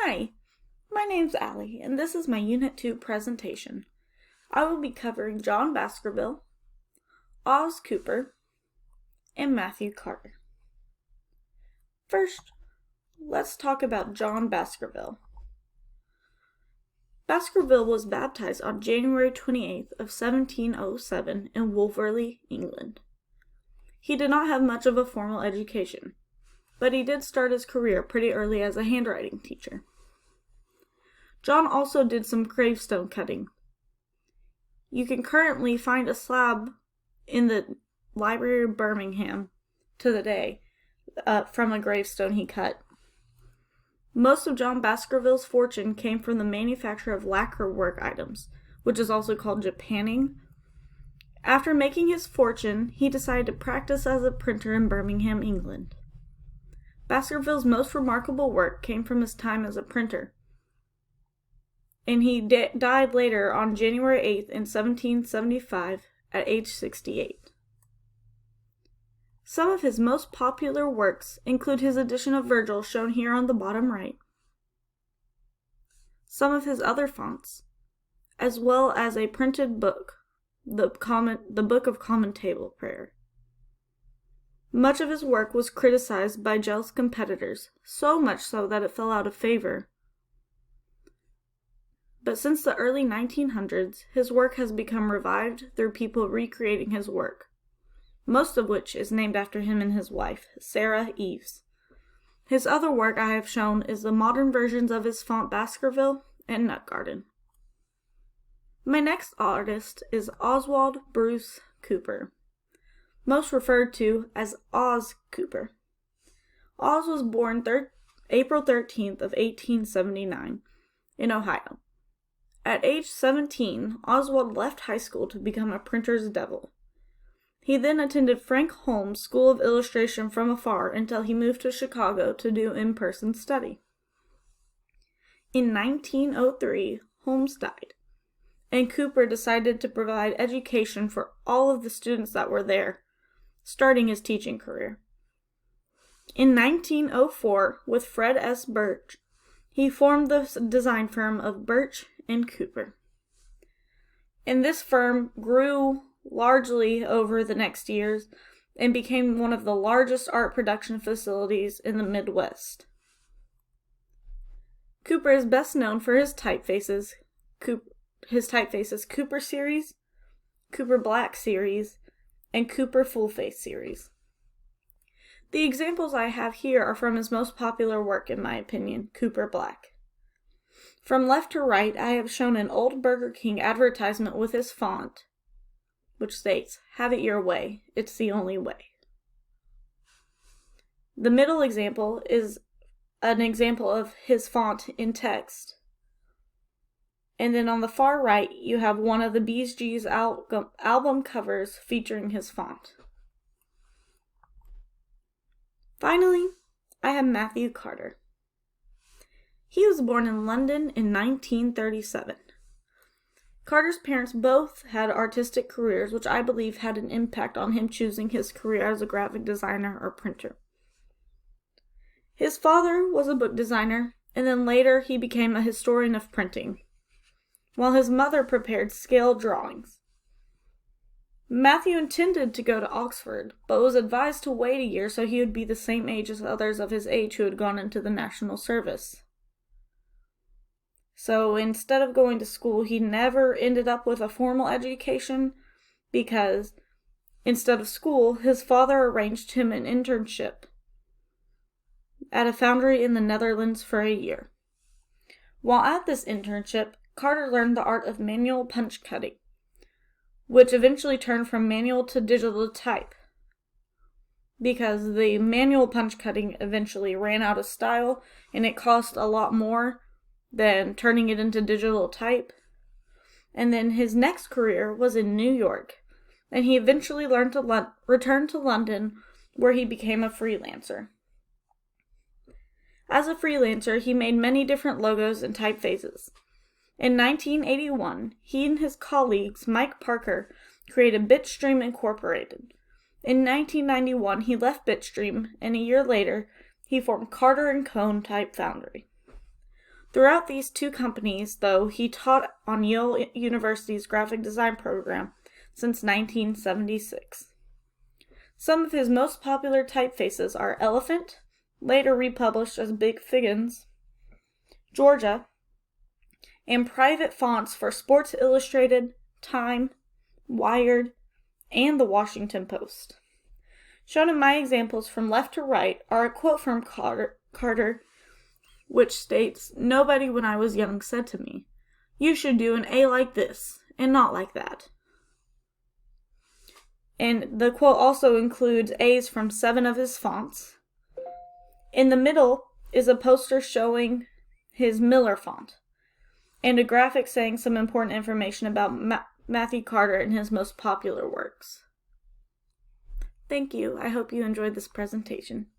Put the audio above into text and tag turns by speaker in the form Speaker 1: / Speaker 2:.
Speaker 1: Hi, my name's Allie, and this is my Unit 2 presentation. I will be covering John Baskerville, Oz Cooper, and Matthew Carter. First, let's talk about John Baskerville. Baskerville was baptized on January 28th of 1707 in Wolverley, England. He did not have much of a formal education, but he did start his career pretty early as a handwriting teacher. John also did some gravestone cutting. You can currently find a slab in the Library of Birmingham to the day from a gravestone he cut. Most of John Baskerville's fortune came from the manufacture of lacquer work items, which is also called japanning. After making his fortune, he decided to practice as a printer in Birmingham, England. Baskerville's most remarkable work came from his time as a printer, and he died later on January 8th in 1775 at age 68. Some of his most popular works include his edition of Virgil shown here on the bottom right, some of his other fonts, as well as a printed book, the Book of Common Table Prayer. Much of his work was criticized by jealous competitors, so much so that it fell out of favor. But since the early 1900s, his work has become revived through people recreating his work, most of which is named after him and his wife, Sarah Eves. His other work I have shown is the modern versions of his font Baskerville and Nutgarden. My next artist is Oswald Bruce Cooper, most referred to as Oz Cooper. Oz was born April 13th of 1879 in Ohio. At age 17, Oswald left high school to become a printer's devil. He then attended Frank Holmes School of Illustration from afar until he moved to Chicago to do in-person study. In 1903, Holmes died, and Cooper decided to provide education for all of the students that were there, starting his teaching career. In 1904, with Fred S. Birch, he formed the design firm of Birch and Cooper. And this firm grew largely over the next years and became one of the largest art production facilities in the Midwest. Cooper is best known for his typefaces, Cooper Series, Cooper Black Series, and Cooper Full Face Series. The examples I have here are from his most popular work, in my opinion, Cooper Black. From left to right, I have shown an old Burger King advertisement with his font, which states, "Have it your way, it's the only way." The middle example is an example of his font in text. And then on the far right, you have one of the Bee Gees album covers featuring his font. Finally, I have Matthew Carter. He was born in London in 1937. Carter's parents both had artistic careers, which I believe had an impact on him choosing his career as a graphic designer or printer. His father was a book designer, and then later he became a historian of printing, while his mother prepared scale drawings. Matthew intended to go to Oxford, but was advised to wait a year so he would be the same age as others of his age who had gone into the national service. So instead of going to school, he never ended up with a formal education because instead of school, his father arranged him an internship at a foundry in the Netherlands for a year. While at this internship, Carter learned the art of manual punch cutting, which eventually turned from manual to digital type, because the manual punch cutting eventually ran out of style and it cost a lot more than turning it into digital type. And then his next career was in New York, and he eventually learned to return to London, where he became a freelancer. As a freelancer, he made many different logos and typefaces. In 1981, he and his colleagues, Mike Parker, created Bitstream Incorporated. In 1991, he left Bitstream, and a year later, he formed Carter & Cone Type Foundry. Throughout these two companies, though, he taught on Yale University's graphic design program since 1976. Some of his most popular typefaces are Elephant, later republished as Big Figgins, Georgia, and private fonts for Sports Illustrated, Time, Wired, and the Washington Post. Shown in my examples from left to right are a quote from Carter, which states, "Nobody when I was young said to me, 'You should do an A like this, and not like that.'" And the quote also includes A's from 7 of his fonts. In the middle is a poster showing his Miller font, and a graphic saying some important information about Matthew Carter and his most popular works. Thank you. I hope you enjoyed this presentation.